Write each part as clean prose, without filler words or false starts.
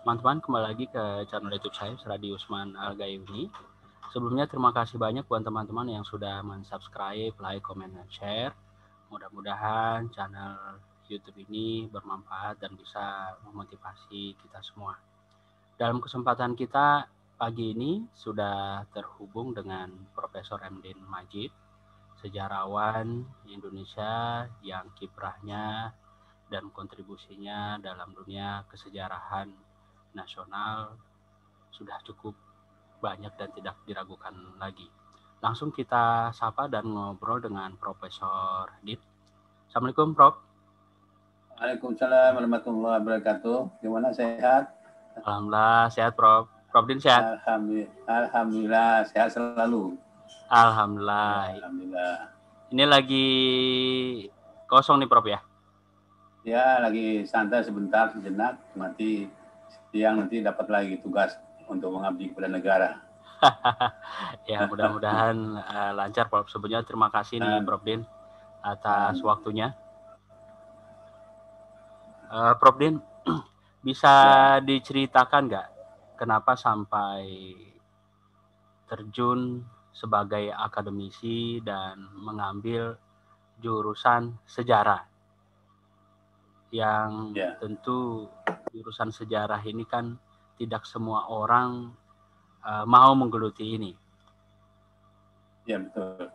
teman-teman, kembali lagi ke channel YouTube saya, Suradi Usman Al-Gayuni. Sebelumnya terima kasih banyak buat teman-teman yang sudah mensubscribe, like, comment, dan share. Mudah-mudahan channel YouTube ini bermanfaat dan bisa memotivasi kita semua. Dalam kesempatan kita pagi ini sudah terhubung dengan Profesor Emdin Majid, sejarawan Indonesia yang kiprahnya dan kontribusinya dalam dunia kesejarahan nasional sudah cukup banyak dan tidak diragukan lagi. Langsung kita sapa dan ngobrol dengan Profesor Dit. Assalamualaikum, Prof. Waalaikumsalam warahmatullahi wabarakatuh. Gimana, sehat? Alhamdulillah sehat, Prof. Prof Din sehat? Alhamdulillah sehat selalu. Alhamdulillah. Alhamdulillah. Ini lagi kosong nih, Prof ya? Ya, lagi santai sebentar, sejenak. Nanti siang dapat lagi tugas untuk mengabdi kepada negara. Ya, mudah-mudahan lancar, Prof. Sebelumnya terima kasih nih, Prof Din, atas waktunya. Prof Din, bisa diceritakan nggak kenapa sampai terjun sebagai akademisi dan mengambil jurusan sejarah? Yang tentu jurusan sejarah ini kan tidak semua orang mau menggeluti ini. Ya, betul.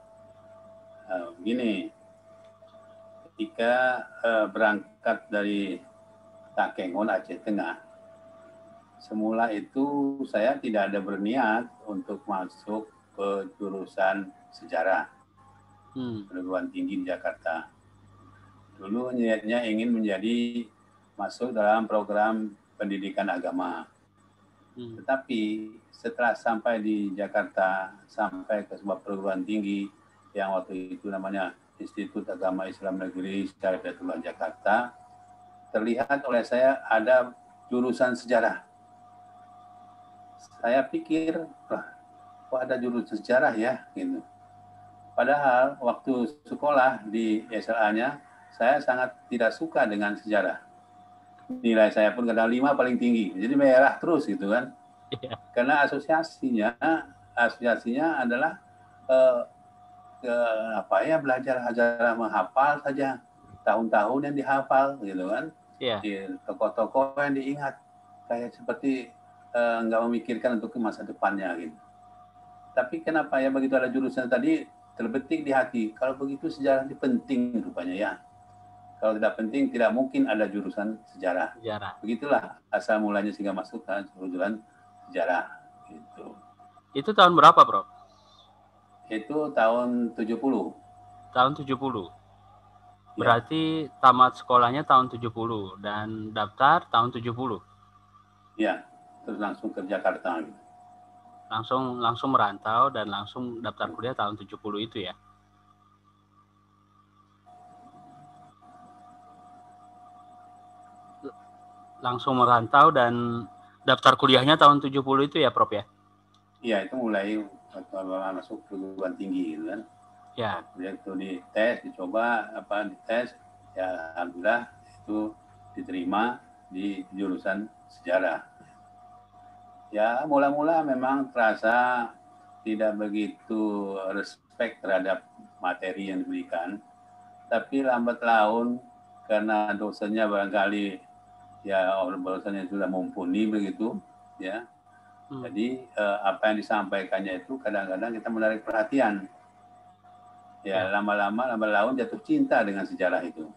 Begini, ketika berangkat dari Takengon, Aceh Tengah, semula itu saya tidak ada berniat untuk masuk ke jurusan sejarah perguruan tinggi di Jakarta. Dulu niatnya ingin masuk dalam program pendidikan agama. Tetapi setelah sampai di Jakarta, sampai ke sebuah perguruan tinggi yang waktu itu namanya Institut Agama Islam Negeri Syariatullah Jakarta, terlihat oleh saya ada jurusan sejarah. Saya pikir, kok ada jurusan sejarah ya, gitu. Padahal waktu sekolah di SLA-nya, saya sangat tidak suka dengan sejarah. Nilai saya pun kadang 5 paling tinggi, jadi merah terus gitu kan. Karena asosiasinya adalah belajar ajar menghafal saja, tahun-tahun yang dihafal gitu kan. Di tokoh-tokoh yang diingat, kayak seperti nggak memikirkan untuk masa depannya gitu. Tapi kenapa ya begitu ada jurusan tadi terbetik di hati, kalau begitu sejarah ini penting rupanya ya. Kalau tidak penting, tidak mungkin ada jurusan sejarah. Begitulah asal mulanya sehingga masuk ke jurusan sejarah. Gitu. Itu tahun berapa, Prof? Itu tahun 70. Tahun 70? Berarti tamat sekolahnya tahun 70 dan daftar tahun 70? Iya, terus langsung ke Jakarta. Gitu. Langsung merantau dan langsung daftar kuliah tahun 70 itu ya? Langsung merantau dan daftar kuliahnya tahun 70 itu ya, Prof ya? Iya, itu mulai masuk perguruan tinggi gitu kan. Ya. Kemudian itu dicoba dites, ya alhamdulillah itu diterima di jurusan sejarah. Ya, mula-mula memang terasa tidak begitu respect terhadap materi yang diberikan. Tapi lambat laun karena dosennya barangkali dosennya sudah mumpuni begitu ya. Jadi apa yang disampaikannya itu kadang-kadang kita menarik perhatian. Ya, lama-lama lambat laun jatuh cinta dengan sejarah itu.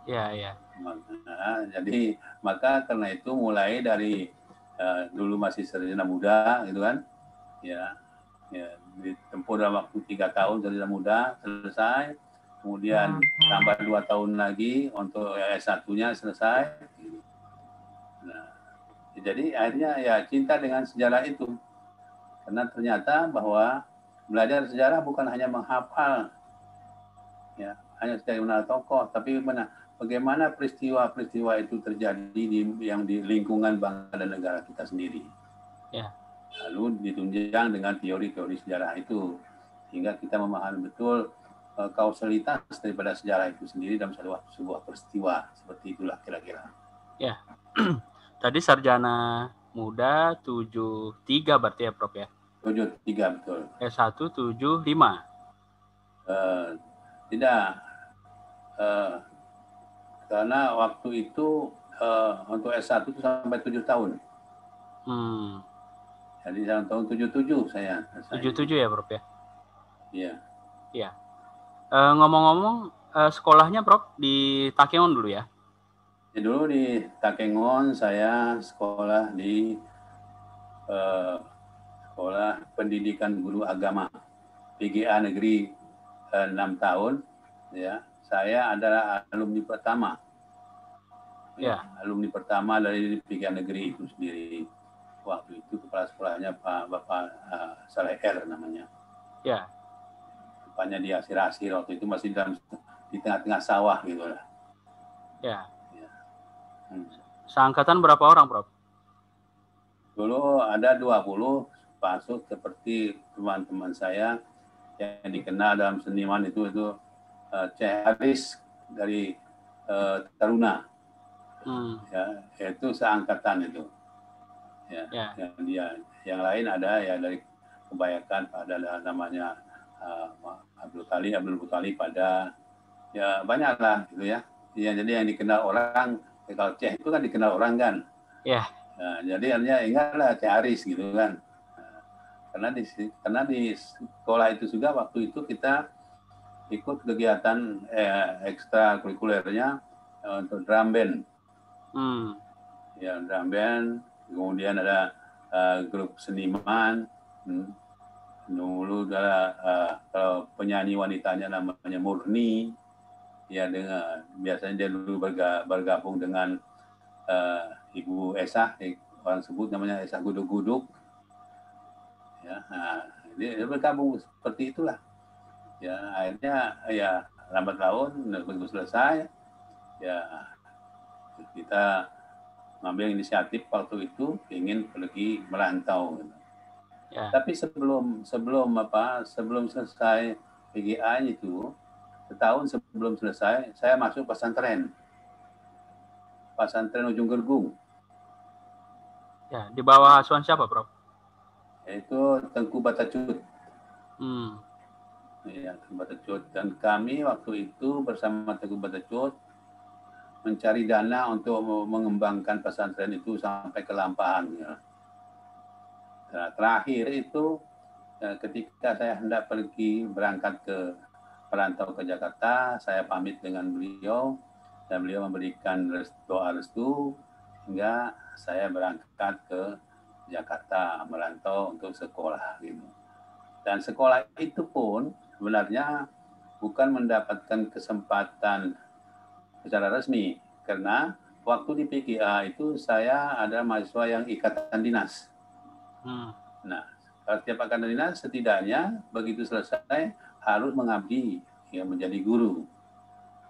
Iya. Jadi maka karena itu mulai dari dulu masih sarjana muda gitu kan. Ya ditempuh dalam waktu 3 tahun sarjana muda selesai. Kemudian tambah 2 tahun lagi untuk S1-nya selesai. Nah, jadi akhirnya ya cinta dengan sejarah itu. Karena ternyata bahwa belajar sejarah bukan hanya menghafal, ya, hanya sekedar mengenal tokoh, tapi bagaimana peristiwa-peristiwa itu terjadi di lingkungan bangsa dan negara kita sendiri. Ya. Lalu ditunjang dengan teori-teori sejarah itu, sehingga kita memahami betul kausalitas daripada sejarah itu sendiri dalam sebuah peristiwa. Seperti itulah kira-kira. Ya, tadi sarjana muda 73 berarti ya Prof ya? 73 betul. S1 75. Tidak, karena waktu itu untuk S1 itu sampai 7 tahun. Jadi tahun 77 saya. 77 ya Prof ya? Iya. Iya. Ngomong-ngomong, sekolahnya Prof di Takengon dulu ya? Jadi dulu di Takengon saya sekolah di Sekolah Pendidikan Guru Agama PGA Negeri 6 tahun. Ya, saya adalah alumni pertama. Ya, alumni pertama dari PGA Negeri itu sendiri. Waktu itu kepala sekolahnya Bapak Saleh R namanya. Ya. Rupanya di Asir-Asir waktu itu masih di tengah-tengah sawah gitu lah. Ya. Seangkatan berapa orang, Prof? Dulu ada 20 masuk seperti teman-teman saya yang dikenal dalam seniman itu Syekh Haris dari Taruna. Ya, itu seangkatan itu. Ya. Yang lain ada ya dari kebanyakan ada namanya Abdul Butali pada ya banyak lah gitu ya. Ya jadi yang dikenal orang kalau Syekh itu kan dikenal orang kan. Ya. Nah, jadi artinya ingatlah Syekh Haris gitu kan. Karena di sekolah itu juga waktu itu kita ikut kegiatan ekstrakurikulernya untuk drum band. Ya, drum band. Kemudian ada grup seniman. Dulu ada kalau penyanyi wanitanya namanya Murni. Ya, biasanya dia dulu bergabung dengan Ibu Esah, orang sebut namanya Esah Guduk-Guduk. Ya, dia bergabung seperti itulah. Ya, akhirnya ya lambat laun begitu selesai, ya kita mengambil inisiatif waktu itu ingin pergi merantau. Ya. Tapi sebelum selesai PGA itu, setahun sebelum selesai, saya masuk pesantren Ujung Gergung. Ya, di bawah asuhan siapa, Prof? Yaitu Tengku Batacut. Ya, Tengku Batacut. Dan kami waktu itu bersama Tengku Batacut mencari dana untuk mengembangkan pesantren itu sampai ke Lampahan. Ya. Nah, terakhir itu ketika saya hendak pergi berangkat ke perantau ke Jakarta, saya pamit dengan beliau dan beliau memberikan doa restu hingga saya berangkat ke Jakarta merantau untuk sekolah gitu. Dan sekolah itu pun sebenarnya bukan mendapatkan kesempatan secara resmi karena waktu di PGA itu saya adalah mahasiswa yang ikatan dinas. Nah, setiap ikatan dinas setidaknya begitu selesai harus mengabdi ya menjadi guru.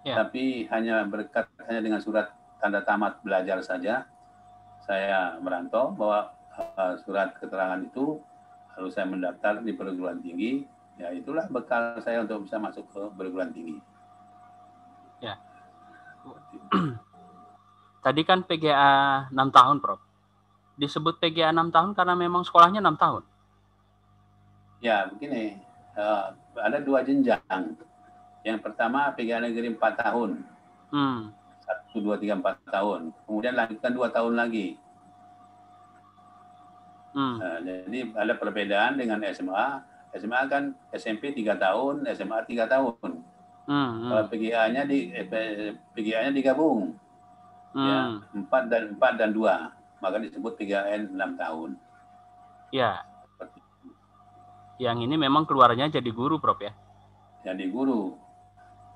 Ya. Tapi hanya dengan surat tanda tamat belajar saja saya merantau bahwa surat keterangan itu lalu saya mendaftar di perguruan tinggi, ya itulah bekal saya untuk bisa masuk ke perguruan tinggi. Ya. Tadi kan PGA 6 tahun, Prof. Disebut PGA 6 tahun karena memang sekolahnya 6 tahun. Ya, begini. Ada 2 jenjang. Yang pertama PGA Negeri 4 tahun. 1, 2, 3, 4 tahun. Kemudian lanjutkan 2 tahun lagi. Jadi ada perbedaan dengan SMA. SMA kan SMP 3 tahun, SMA 3 tahun. Kalau PGA-nya digabung. Ya, 4 dan 2. Maka disebut PGAN 6 tahun. Ya. Yang ini memang keluarnya jadi guru, Prof ya? Jadi guru.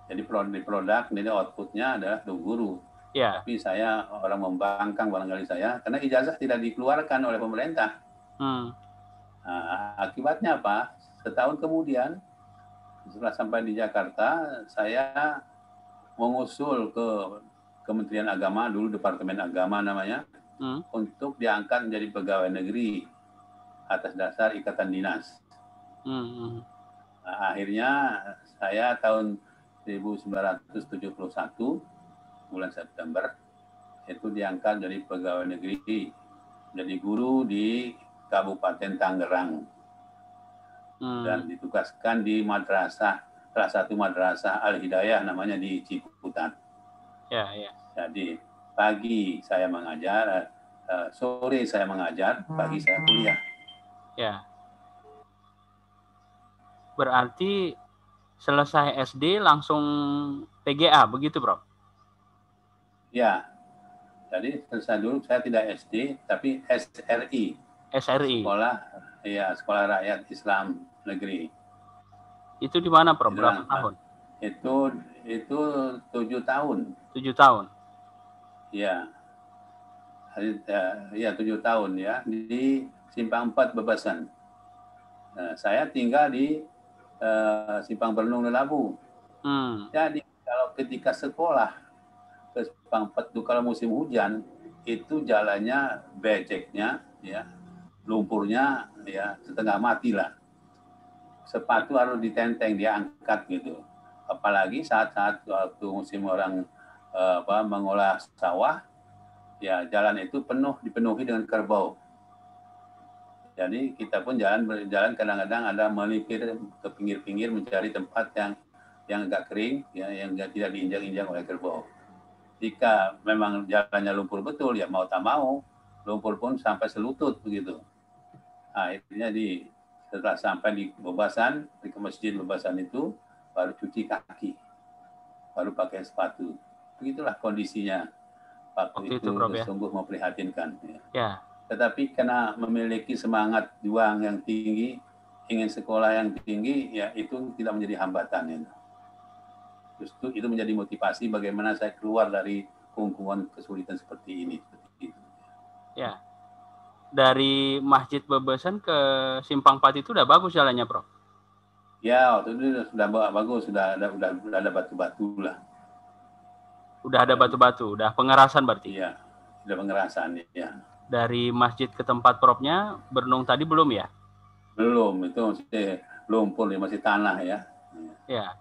Jadi produk, ini outputnya adalah guru. Ya. Tapi saya orang membangkang barangkali saya, karena ijazah tidak dikeluarkan oleh pemerintah. Nah, akibatnya apa? Setahun kemudian, setelah sampai di Jakarta, saya mengusul ke Kementerian Agama, dulu Departemen Agama namanya, untuk diangkat menjadi pegawai negeri atas dasar ikatan dinas. Nah, akhirnya saya tahun 1971 bulan September itu diangkat jadi pegawai negeri jadi guru di Kabupaten Tangerang dan ditugaskan di madrasah, salah satu madrasah Al-Hidayah namanya di Ciputat. Ya, ya. Jadi pagi saya mengajar, sore saya mengajar, pagi saya kuliah. Ya. Berarti selesai SD langsung PGA, begitu, Prof? Ya, jadi selesai dulu saya tidak SD, tapi SRI. SRI. Sekolah Rakyat Islam Negeri. Itu di mana, Prof? Berapa tahun? Itu 7 tahun. 7 tahun. Ya. Ya 7 tahun ya di Simpang 4 Bebasan. Nah, saya tinggal di Simpang Bernung Lelabu. Jadi kalau ketika sekolah ke Simpang 4 itu kalau musim hujan itu jalannya beceknya ya, lumpurnya ya setengah mati lah. Sepatu harus ditenteng, diangkat gitu. Apalagi saat-saat waktu musim orang mengolah sawah, ya jalan itu dipenuhi dengan kerbau. Jadi kita pun berjalan kadang-kadang ada melipir ke pinggir-pinggir mencari tempat yang agak kering, ya, yang tidak diinjak-injak oleh kerbau. Jika memang jalannya lumpur betul, ya mau tak mau, lumpur pun sampai selutut begitu. Akhirnya setelah sampai di Bebasan, di masjid Bebasan itu, baru cuci kaki, baru pakai sepatu. Begitulah kondisinya. Waktu itu sungguh memprihatinkan. Ya. Tetapi karena memiliki semangat juang yang tinggi, ingin sekolah yang tinggi, ya itu tidak menjadi hambatan. Ya. Justru itu menjadi motivasi bagaimana saya keluar dari kungkungan kesulitan seperti ini. Ya. Dari Masjid Bebasan ke Simpang 4 itu udah bagus jalannya, Prof? Ya, waktu itu sudah bagus, sudah ada batu-batu lah. Udah ada batu-batu, udah pengerasan berarti? Iya, sudah pengerasan, ya. Dari masjid ke tempat Profnya, Bernung tadi belum ya? Belum, itu masih lumpur, masih tanah ya. Ya.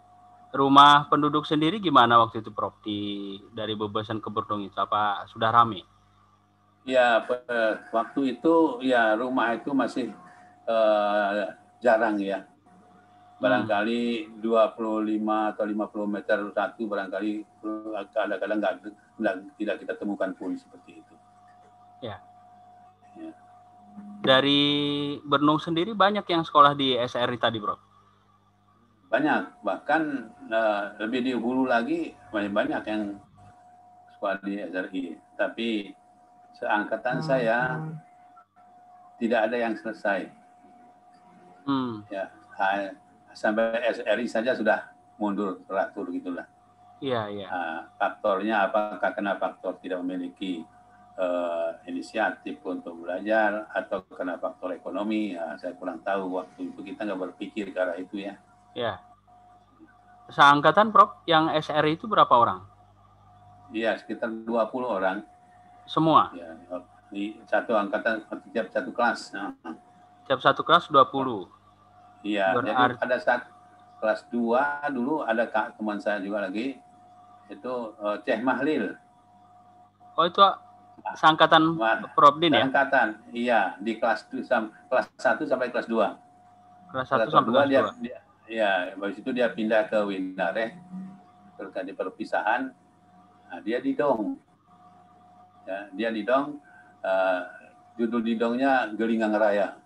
Rumah penduduk sendiri gimana waktu itu, Prof? Dari Bebasan ke Bernung itu, apa sudah ramai? Ya, waktu itu ya rumah itu masih jarang ya. Barangkali 25 atau 50 meter satu barangkali kadang-kadang tidak kita temukan pun seperti itu. Ya. Dari Bernung sendiri banyak yang sekolah di SRI tadi, Bro? Banyak, bahkan lebih di hulu lagi banyak yang sekolah di SRI. Tapi seangkatan saya tidak ada yang selesai. Ya, sampai SRI saja sudah mundur teratur gitulah. Iya, iya. Faktornya apakah karena faktor tidak memiliki inisiatif untuk belajar atau karena faktor ekonomi, ya, saya kurang tahu. Waktu itu kita nggak berpikir ke arah itu ya. Ya. Seangkatan, Prof, yang SRI itu berapa orang? Iya, sekitar 20 orang. Semua? Ya, di satu angkatan, tiap satu kelas. Nah. Tiap satu kelas 20? Iya, jadi pada saat kelas 2 dulu ada teman saya juga lagi, itu Ceh Mahlil. Oh, itu seangkatan Prof Din ya? Seangkatan, iya, di kelas 1 sampai kelas 2. Kelas 1 sampai kelas 2? Ya, habis itu dia pindah ke Winareh, terus di perpisahan, nah, dia di Dong. Ya, dia di Dong, judul di Dongnya Gelingang Raya.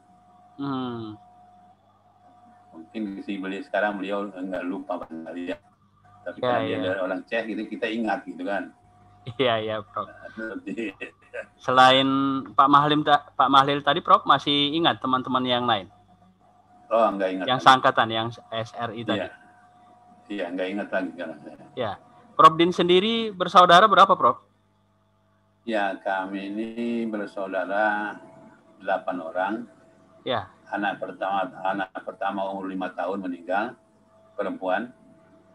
Mungkin si sekarang beliau nggak lupa kali ya. Tapi karena dia dari orang Ceh gitu, kita ingat gitu kan. Iya, Prof. Selain Pak Mahlil tadi, Prof, masih ingat teman-teman yang lain? Oh, nggak ingat. Yang seangkatan, yang SRI tadi? Iya, nggak ingat lagi sekarang. Ya. Prof Din sendiri bersaudara berapa, Prof? Ya, kami ini bersaudara 8 orang. Ya. Anak pertama umur 5 tahun meninggal, perempuan.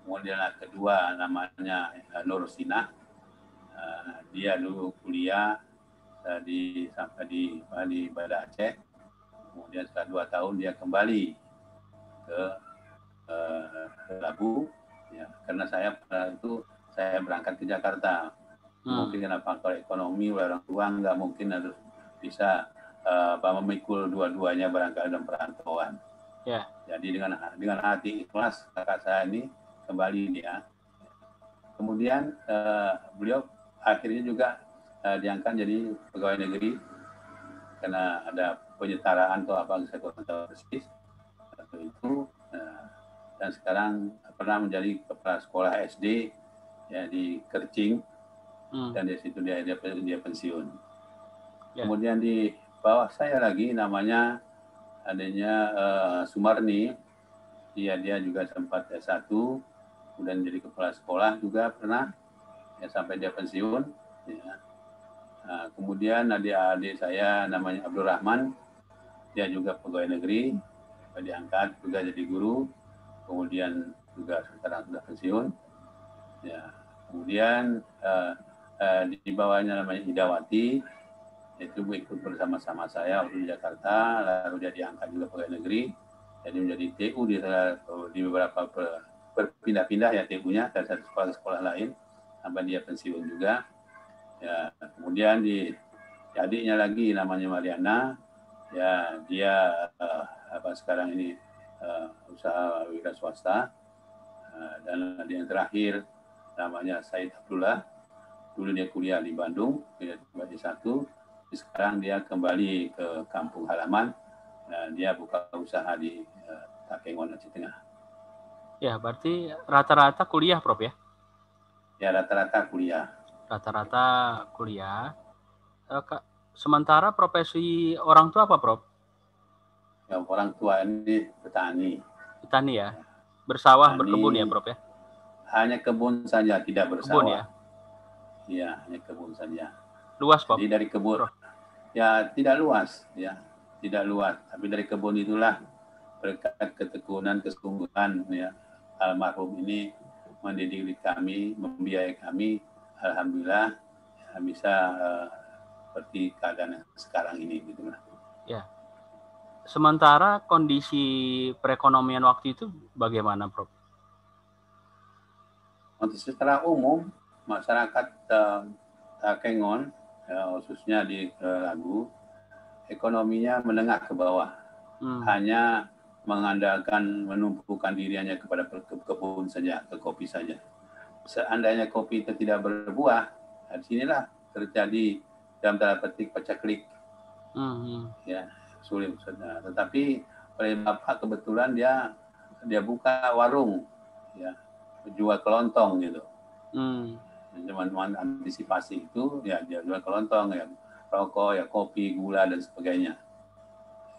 Kemudian anak kedua namanya Nur Sinah. Dia dulu kuliah sampai di Banda Aceh. Kemudian setelah 2 tahun dia kembali ke Labu. Ya, karena saya pada itu saya berangkat ke Jakarta. Mungkin karena faktor ekonomi, orang tua nggak mungkin harus bisa memikul dua-duanya barangkali dalam perantauan. Ya. Jadi dengan hati ikhlas kakak saya ini kembali dia. Kemudian beliau akhirnya juga diangkat jadi pegawai negeri karena ada penyetaraan atau apa, saya kurang tahu persis atau itu. Dan sekarang pernah menjadi kepala sekolah SD ya di Kercing, dan di situ dia pensiun. Ya. Kemudian di bawah saya lagi namanya adanya Sumarni, dia juga sempat S1, kemudian jadi kepala sekolah juga pernah ya sampai dia pensiun. Ya. Kemudian adik saya namanya Abdul Rahman, dia juga pegawai negeri, diangkat juga jadi guru, kemudian juga sekarang sudah pensiun. Ya. Kemudian di bawahnya namanya Idawati, itu ikut bersama-sama saya waktu di Jakarta, lalu dia diangkat juga pegawai negeri, jadi menjadi TU di beberapa berpindah-pindah ya TU-nya dari satu sekolah lain sampai dia pensiun juga. Ya, kemudian di adiknya lagi namanya Mariana, ya dia sekarang ini usaha wira swasta, dan yang terakhir namanya Said Abdullah, dulu dia kuliah di Bandung, dia di S1, sekarang dia kembali ke kampung halaman dan dia buka usaha di Takengon, Aceh Tengah. Ya, berarti rata-rata kuliah, Prof ya? Ya, rata-rata kuliah. Rata-rata kuliah. Sementara profesi orang tua apa, Prof? Ya, orang tua ini petani. Petani ya? Bersawah, berkebun ya, Prof ya? Hanya kebun saja, tidak bersawah. Kebun ya? Iya, hanya kebun saja. Luas, Prof? Jadi dari kebun, ya tidak luas, ya tidak luas. Tapi dari kebun itulah berkat ketekunan, kesungguhan, ya almarhum ini mendidik kami, membiayai kami, alhamdulillah ya, bisa seperti keadaan sekarang ini, gitu lah. Ya. Sementara kondisi perekonomian waktu itu bagaimana, Prof? Untuk secara umum masyarakat Takengon, khususnya di Lagu, ekonominya menengah ke bawah, hanya mengandalkan menumpukan dirinya kepada kebun saja, ke kopi saja. Seandainya kopi itu tidak berbuah, di sinilah terjadi dalam tanda petik pacaklik, ya sulit. Tetapi oleh Bapak kebetulan dia buka warung, ya jual kelontong gitu. Cuman antisipasi itu, ya dia jual kelontong, ya rokok, ya kopi, gula dan sebagainya.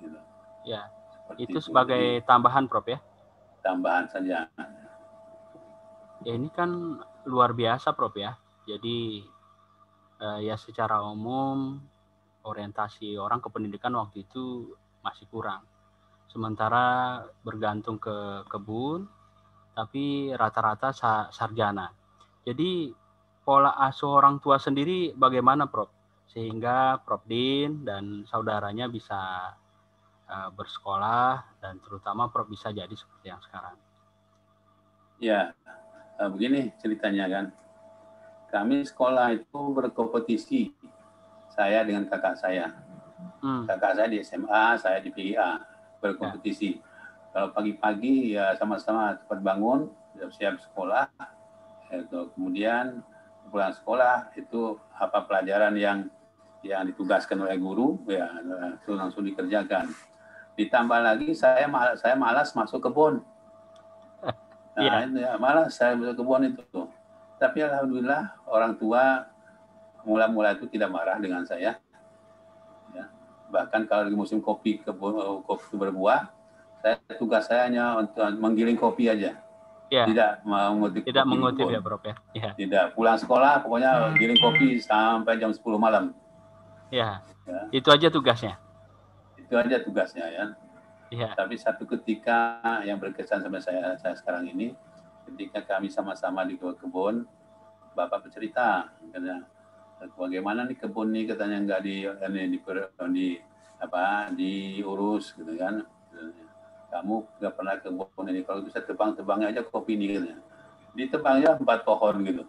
Gitu. Ya. Itu sebagai tambahan, Prof ya? Tambahan saja. Ya ini kan luar biasa, Prof ya. Jadi ya secara umum orientasi orang ke pendidikan waktu itu masih kurang. Sementara bergantung ke kebun, tapi rata-rata sarjana. Jadi pola asuh orang tua sendiri bagaimana, Prof? Sehingga Prof Din dan saudaranya bisa bersekolah dan terutama Prof bisa jadi seperti yang sekarang. Ya, begini ceritanya kan. Kami sekolah itu berkompetisi, saya dengan kakak saya. Kakak saya di SMA, saya di PIA, berkompetisi. Ya. Kalau pagi-pagi ya sama-sama cepat bangun, siap sekolah. Kemudian pulang sekolah itu apa pelajaran yang ditugaskan oleh guru, ya itu langsung dikerjakan. Ditambah lagi saya malas masuk kebun. Nah, itu ya, malas saya masuk kebun itu. Tapi alhamdulillah orang tua mula-mula itu tidak marah dengan saya. Ya. Bahkan kalau di musim kopi berbuah, tugas saya hanya untuk menggiling kopi aja. Ya. Tidak mengutip ya, Prof ya. Ya. Tidak, pulang sekolah pokoknya giling kopi sampai jam 10 malam. Ya. Itu aja tugasnya. Itu aja tugasnya ya. Ya. Tapi satu ketika yang berkesan sama saya sekarang ini, ketika kami sama-sama di kebun, Bapak bercerita, katanya, bagaimana nih kebun nih, katanya nggak diurus gitu kan. Kamu nggak pernah kebun ini, kalau bisa tebang-tebangnya aja kopi ini, katanya. Ditebangnya 4 pohon gitu.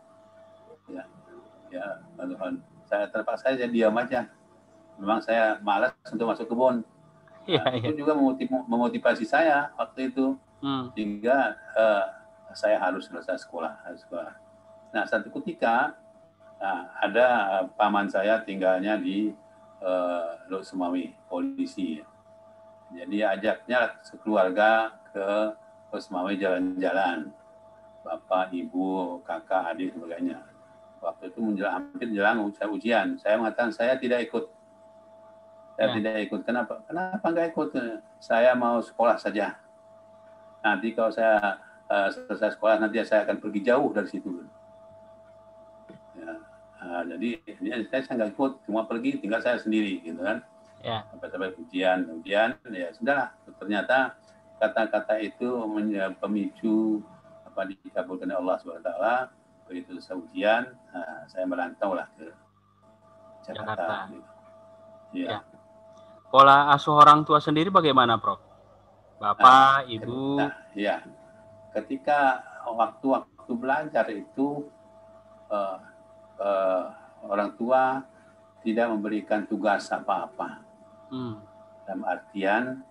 Ya, Tuhan. Saya terpaksa diam aja. memang saya malas untuk masuk kebun. Itu juga memotivasi saya waktu itu, hingga saya harus selesai sekolah. Nah, satu ketika ada paman saya tinggalnya di Lok Sumawi, polisi. Jadi ajaknya sekeluarga ke Lok Sumawi jalan-jalan, bapak, ibu, kakak, adik, sebagainya. Waktu itu hampir menjelang ujian, saya mengatakan saya tidak ikut. Tidak ikut. Kenapa? Kenapa nggak ikut? Saya mau sekolah saja. Nanti kalau saya selesai sekolah, nanti saya akan pergi jauh dari situ. Jadi saya nggak ikut, cuma pergi, tinggal saya sendiri, gitu kan. Sampai ujian, ya sudahlah. Ternyata kata-kata itu pemicu dikabulkan oleh Allah SWT. Begitu selesai ujian, saya merantau lah ke Jakarta. Gitu. Ya. Pola asuh orang tua sendiri bagaimana, Prof? Bapak, Ibu? Ketika waktu belajar itu orang tua tidak memberikan tugas apa-apa. Dalam artian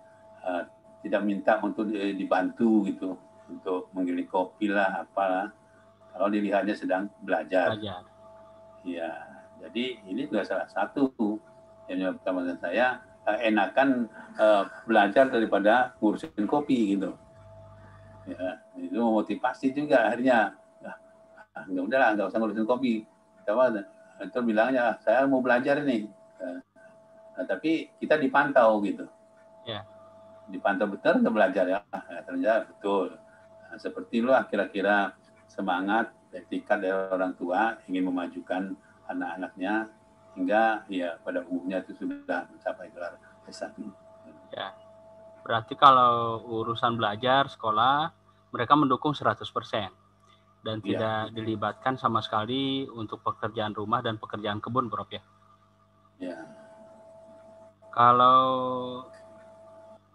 tidak minta untuk dibantu gitu, untuk menggiling kopi lah, apalah. Kalau dilihatnya sedang belajar. Ya, jadi ini juga salah satu yang menyebabkan saya enakan belajar daripada ngurusin kopi gitu. Ya, itu memotivasi juga akhirnya. Nggak udahlah, nggak usah ngurusin kopi. Itu bilangnya saya mau belajar ini. Tapi kita dipantau gitu. Dipantau betul nggak belajar ya? Ternyata betul. Seperti itulah kira-kira semangat etikat dari orang tua ingin memajukan anak-anaknya hingga ya pada umumnya itu sudah mencapai gelar S1. Ya. Berarti kalau urusan belajar, sekolah, mereka mendukung 100% dan tidak dilibatkan sama sekali untuk pekerjaan rumah dan pekerjaan kebun, Prof ya? Ya. Kalau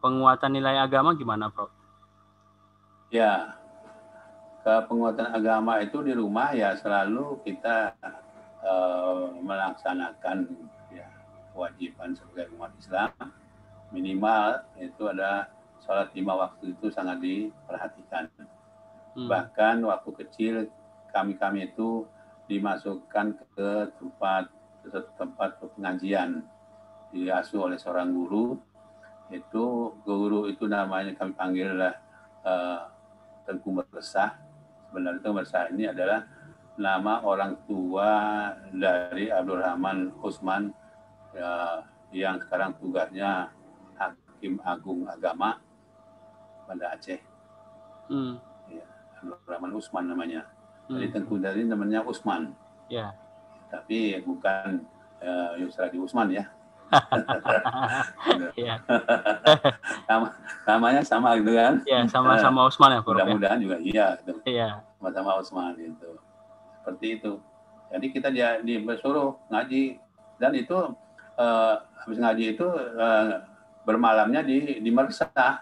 penguatan nilai agama gimana, Prof? Ya, penguatan agama itu di rumah ya selalu kita melaksanakan ya, kewajiban sebagai umat Islam. Minimal itu ada sholat 5 waktu itu sangat diperhatikan. Bahkan waktu kecil kami itu dimasukkan ke tempat pengajian, diasuh oleh seorang guru. Guru itu namanya kami panggil Tengku Meresah. Sebenarnya Tengku Meresah ini adalah nama orang tua dari Abdul Rahman Usman yang sekarang tugasnya Hakim Agung Agama pada Aceh. Ya, Abdul Rahman Usman namanya. Jadi Tengku dari namanya Usman. Tapi bukan Yusradi Usman ya. Namanya sama gitu kan? Ya, sama-sama Usman ya, Prof. Mudah-mudahan juga iya. Gitu. Sama-sama Usman gitu. Seperti itu. Jadi kita disuruh ngaji, dan itu habis ngaji itu bermalamnya di Mersah.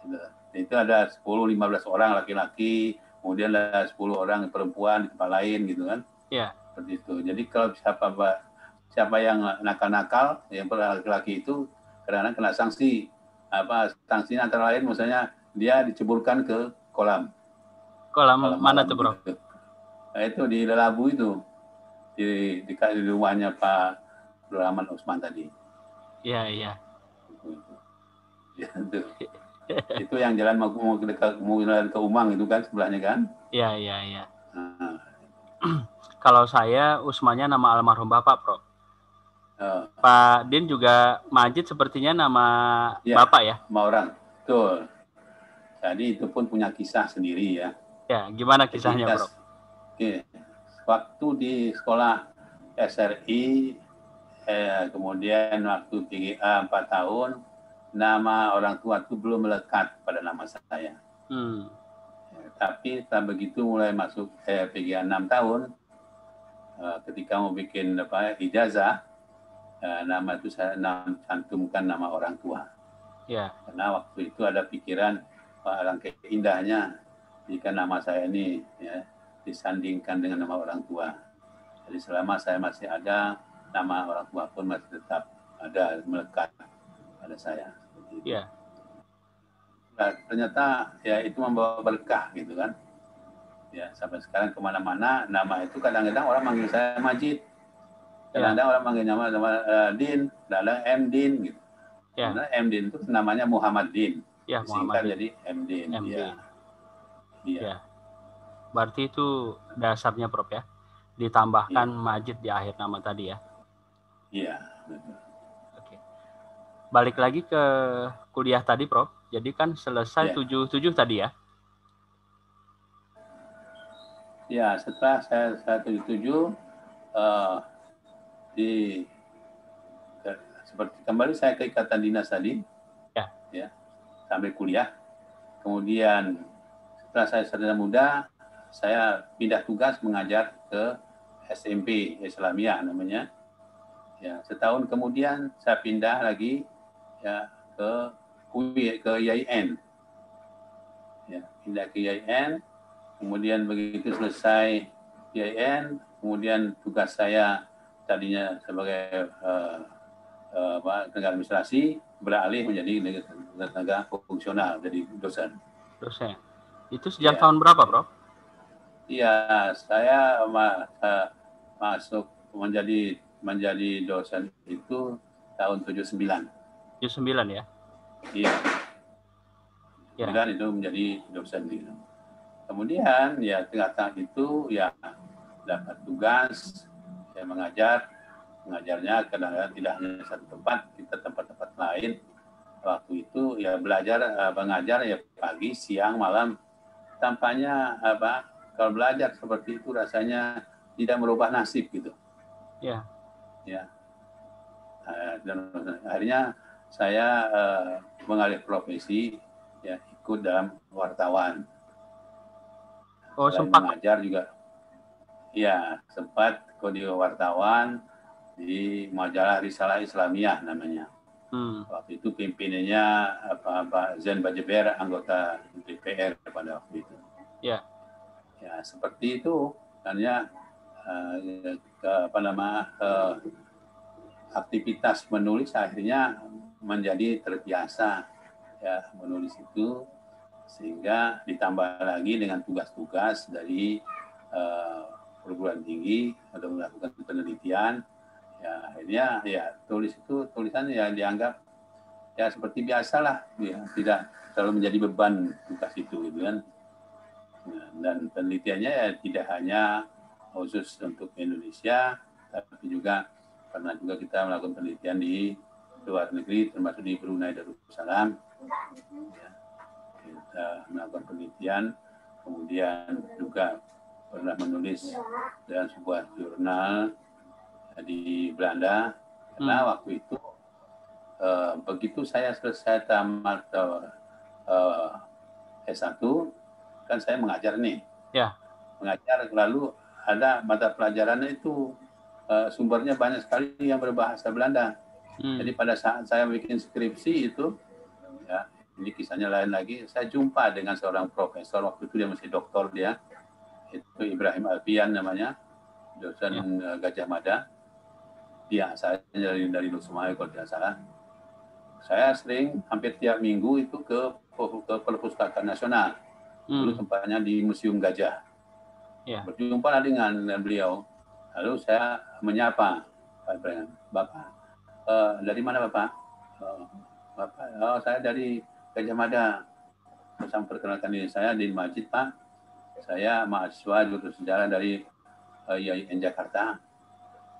Gitu. Itu ada 10-15 orang laki-laki, kemudian ada 10 orang perempuan di tempat lain gitu kan. Seperti itu. Jadi kalau siapa yang nakal-nakal, yang laki-laki itu kadang-kadang kena sanksi. Sanksinya antara lain misalnya dia diceburkan ke kolam. Kolam mana tuh, Bro? Gitu. Nah, itu di Lelabu itu. Di rumahnya Pak Rahman Usman tadi. Iya. Itu yang jalan mau jalan ke Umang itu kan sebelahnya kan? Iya. Nah. Kalau saya Usmannya nama almarhum Bapak, Prof. Pak Din juga Majid sepertinya nama Bapak ya? Nama orang, betul. Jadi itu pun punya kisah sendiri ya. Ya, gimana kisahnya, Prof? Waktu di sekolah SRI, kemudian waktu PGA 4 tahun, nama orang tua itu belum melekat pada nama saya. Tapi setelah begitu mulai masuk PGA 6 tahun, ketika mau bikin ijazah, nama itu saya cantumkan nama orang tua. Karena waktu itu ada pikiran, alangkah indahnya jika nama saya ini disandingkan dengan nama orang tua. Jadi selama saya masih ada, nama orang tua pun masih tetap ada melekat pada saya. Ya. Nah, ternyata ya itu membawa berkah gitu kan. Ya, sampai sekarang kemana-mana nama itu kadang-kadang orang manggil saya Majid, kadang-kadang orang manggil nama Din, kadang-kadang M Din gitu. Ya. Karena M Din itu namanya Muhammad Din, Ya, disingkat Muhammad jadi M Din. Din. Iya. Ya. Berarti itu dasarnya Prof ya, ditambahkan Iya. Majid di akhir nama tadi ya. Iya, betul. Oke. Balik lagi ke kuliah tadi Prof. Jadi kan selesai 77 tadi ya. Ya, setelah saya 77 seperti kembali saya ke ikatan dinas tadi, ya, sambil kuliah. Kemudian setelah saya sarjana muda, saya pindah tugas mengajar ke SMP Islamiyah namanya. Ya, setahun kemudian saya pindah lagi ya ke IAIN. Ya, pindah ke IAIN. Kemudian begitu selesai IAIN, kemudian tugas saya tadinya sebagai tenaga administrasi beralih menjadi tenaga fungsional, jadi dosen. Dosen. Itu sejak tahun berapa, Prof? Iya, saya masuk menjadi dosen itu tahun 79. 79 ya? Iya. Kemudian itu menjadi dosen gitu. Kemudian ya tengah-tengah itu ya dapat tugas, saya mengajarnya kadang-kadang tidak hanya satu tempat, kita tempat-tempat lain. Waktu itu ya belajar mengajar ya pagi, siang, malam. Tampaknya kalau belajar seperti itu rasanya tidak merubah nasib gitu. Ya. Ya. Dan akhirnya saya mengalih profesi, ya ikut dalam wartawan. Oh, selain sempat mengajar juga, ya sempat ikut di wartawan di majalah Risalah Islamiyah namanya. Waktu itu pimpinannya Pak Zain Bajeber, anggota DPR pada waktu itu. Ya. Ya seperti itu, karena aktivitas menulis akhirnya menjadi terbiasa ya menulis itu, sehingga ditambah lagi dengan tugas-tugas dari perguruan tinggi atau melakukan penelitian, ya akhirnya ya tulisan ya dianggap ya seperti biasalah, ya tidak terlalu menjadi beban tugas itu gitu kan. Dan penelitiannya ya tidak hanya khusus untuk Indonesia, tapi juga pernah juga kita melakukan penelitian di luar negeri, termasuk di Brunei Darussalam. Ya, kita melakukan penelitian, kemudian juga pernah menulis dalam sebuah jurnal di Belanda. Karena waktu itu begitu saya selesai tamat S1, kan saya mengajar nih. Ya. Mengajar, lalu ada mata pelajarannya itu sumbernya banyak sekali yang berbahasa Belanda. Jadi pada saat saya bikin skripsi itu, ya ini kisahnya lain lagi, saya jumpa dengan seorang profesor, waktu itu dia masih doktor dia, itu Ibrahim Alfian namanya, dosen Gajah Mada. Dia asalnya dari Losmawe kalau tidak salah. Saya sering hampir tiap minggu itu ke Perpustakaan Nasional. Dulu tempatnya di Museum Gajah. Berjumpa dengan beliau. Lalu saya menyapa Pak Ibrahim, Bapak, dari mana Bapak? Bapak, saya dari Gajah Mada. Saya memperkenalkan diri saya, Din Majid Pak. Saya mahasiswa jurusan sejarah dari IAIN Jakarta.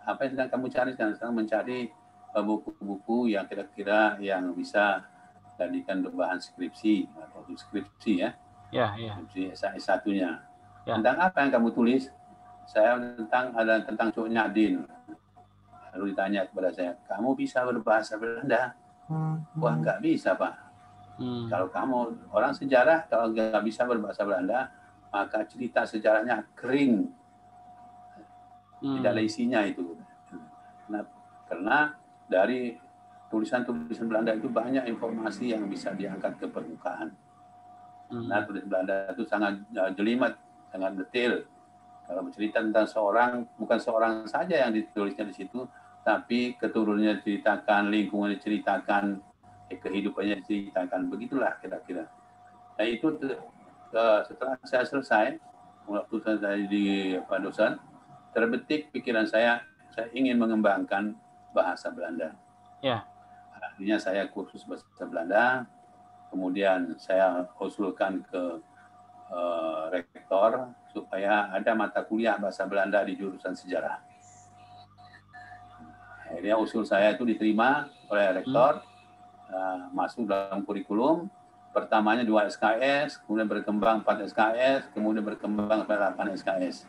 Apa yang sedang kamu cari? Sedang mencari buku-buku yang kira-kira yang bisa jadikan bahan skripsi atau skripsi ya. Skripsi S1-nya. Tentang apa yang kamu tulis? Saya tentang Cuk Nyadin. Lalu ditanya kepada saya, kamu bisa berbahasa Belanda? Wah, nggak bisa Pak. Kalau kamu orang sejarah, kalau nggak bisa berbahasa Belanda, maka cerita sejarahnya kering. Tidak ada isinya itu. Nah, karena dari tulisan-tulisan Belanda itu banyak informasi yang bisa diangkat ke permukaan. Nah, tulisan Belanda itu sangat jelimet, sangat detail. Kalau bercerita tentang seorang, bukan seorang saja yang ditulisnya di situ, tapi keturunannya diceritakan, lingkungannya diceritakan, kehidupannya diceritakan, begitulah kira-kira. Nah itu setelah saya selesai, waktu saya di dosen, terbetik pikiran saya ingin mengembangkan bahasa Belanda. Ya. Akhirnya saya kursus bahasa Belanda, kemudian saya usulkan ke rektor supaya ada mata kuliah bahasa Belanda di jurusan sejarah. Akhirnya usul saya itu diterima oleh rektor, masuk dalam kurikulum. Pertamanya 2 SKS, kemudian berkembang 4 SKS, kemudian berkembang sampai 8 SKS.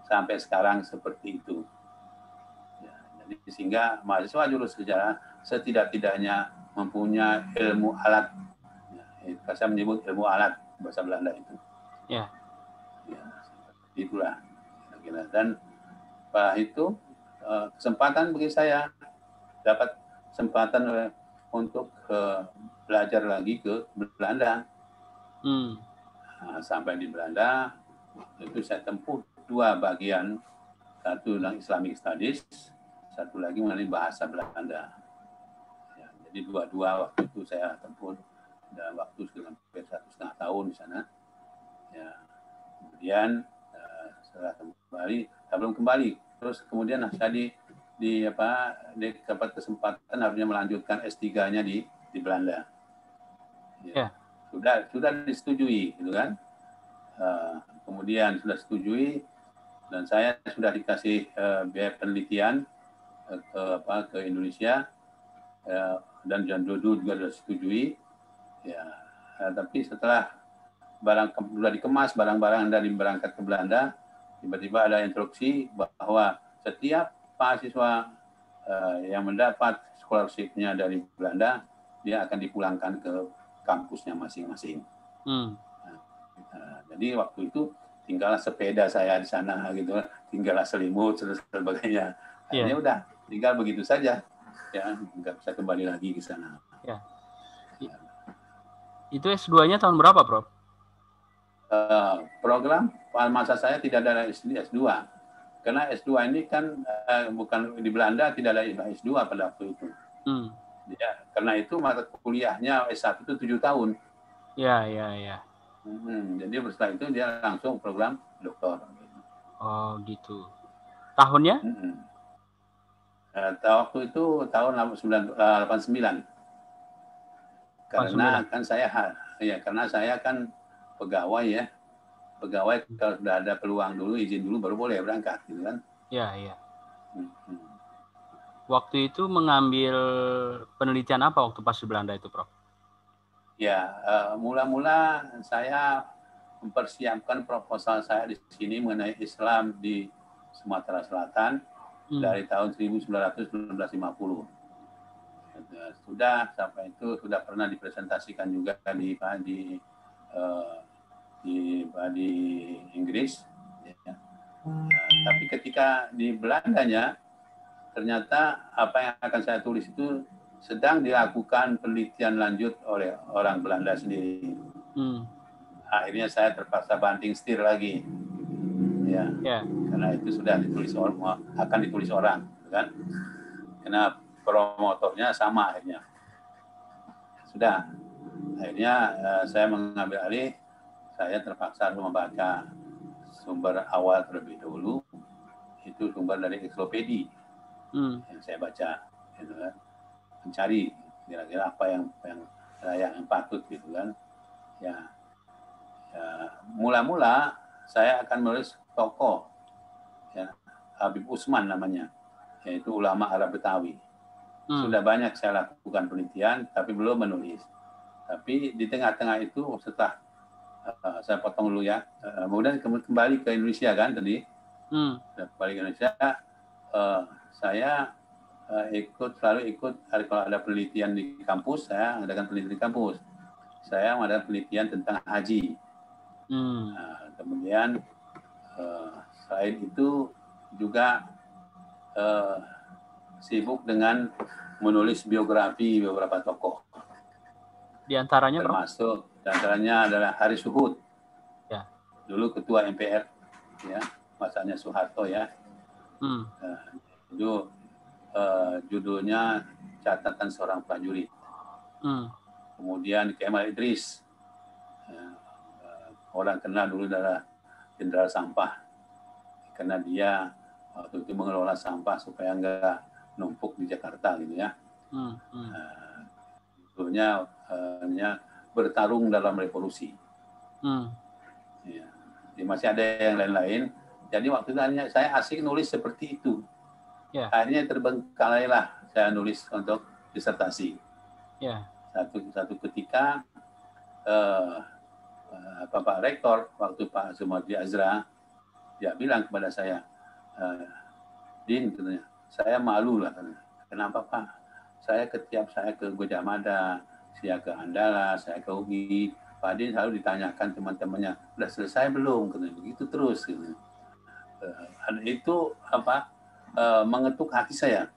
Sampai sekarang seperti itu. Ya, jadi sehingga mahasiswa jurusan sejarah setidak-tidaknya mempunyai ilmu alat. Ya, saya menyebut ilmu alat bahasa Belanda itu. Ya. Ya, itulah. Dan setelah itu kesempatan bagi saya dapat kesempatan untuk belajar lagi ke Belanda. Nah, sampai di Belanda itu saya tempuh 2 bagian, satu tentang Islamic Studies, satu lagi mengenai bahasa Belanda. Ya, jadi dua-dua waktu itu saya tempuh dalam waktu sampai 1,5 tahun di sana. Ya, kemudian setelah belum kembali, terus kemudian saya dapat kesempatan harusnya melanjutkan S3-nya di Belanda. Ya. Sudah disetujui, gitu kan? Kemudian sudah disetujui dan saya sudah dikasih biaya penelitian ke Indonesia dan dulu juga sudah disetujui. Ya, tapi setelah sudah dikemas barang-barang dari berangkat ke Belanda, tiba-tiba ada instruksi bahwa setiap mahasiswa yang mendapat scholarship-nya dari Belanda, dia akan dipulangkan ke kampusnya masing-masing. Jadi waktu itu tinggallah sepeda saya di sana gitu, tinggallah selimut dan sebagainya. Akhirnya udah tinggal begitu saja, ya nggak bisa kembali lagi ke sana. Ya. Itu S2-nya tahun berapa, Prof? Program masa saya tidak ada S2. Karena S2 ini kan bukan di Belanda, tidak ada S2 pada waktu itu. Ya, karena itu mata kuliahnya S1 itu 7 tahun. Ya. Jadi setelah itu dia langsung program doktor. Oh gitu. Tahunnya? Waktu itu tahun 89. Karena kan saya kan pegawai ya. Pegawai kalau sudah ada peluang dulu, izin dulu baru boleh berangkat, gitu kan? Iya. Waktu itu mengambil penelitian apa waktu pas di Belanda itu, Prof? Ya, mula-mula saya mempersiapkan proposal saya di sini mengenai Islam di Sumatera Selatan dari tahun 1950. Sudah sampai itu sudah pernah dipresentasikan juga di Inggris. Ya. Tapi ketika di Belandanya, ternyata apa yang akan saya tulis itu sedang dilakukan penelitian lanjut oleh orang Belanda sendiri. Akhirnya saya terpaksa banting setir lagi, ya, karena itu sudah akan ditulis orang, kan? Karena promotornya sama akhirnya. Sudah, akhirnya saya mengambil alih. Saya terpaksa membaca sumber awal terlebih dahulu. Itu sumber dari ensiklopedia yang saya baca, gitu kan. Mencari kira-kira apa yang patut, gitu kan. Ya, mula-mula saya akan menulis tokoh, ya, Habib Usman namanya, yaitu ulama Arab Betawi. Sudah banyak saya lakukan penelitian, tapi belum menulis. Tapi di tengah-tengah itu setelah saya potong dulu ya, kemudian kembali ke Indonesia kan tadi, kembali ke Indonesia, saya selalu ikut kalau ada penelitian di kampus, saya adakan penelitian di kampus. Saya mengadakan penelitian tentang haji. Kemudian selain itu juga sibuk dengan menulis biografi beberapa tokoh. Di antaranya, termasuk diantaranya adalah Haris Suhud, ya, dulu ketua MPR, ya, masanya Soeharto ya. Itu judulnya Catatan Seorang Prajurit. Kemudian Kemal Idris, orang kenal dulu adalah Jenderal Sampah, karena dia waktu itu mengelola sampah supaya nggak numpuk di Jakarta gitu ya. Judulnya Bertarung dalam Revolusi. Ya. Jadi masih ada yang lain-lain. Jadi waktu itu hanya saya asik nulis seperti itu. Akhirnya terbengkalailah saya nulis untuk disertasi. Satu ketika Pak Rektor, waktu Pak Sumardi Azra, dia bilang kepada saya, Din, katanya, saya malu lah. Kenapa Pak? Saya ke Gajah Mada, saya ke Andala, saya ke UGI, Pak Din selalu ditanyakan teman-temannya, udah selesai belum? Katanya, begitu terus. Gitu. Itu mengetuk hati saya.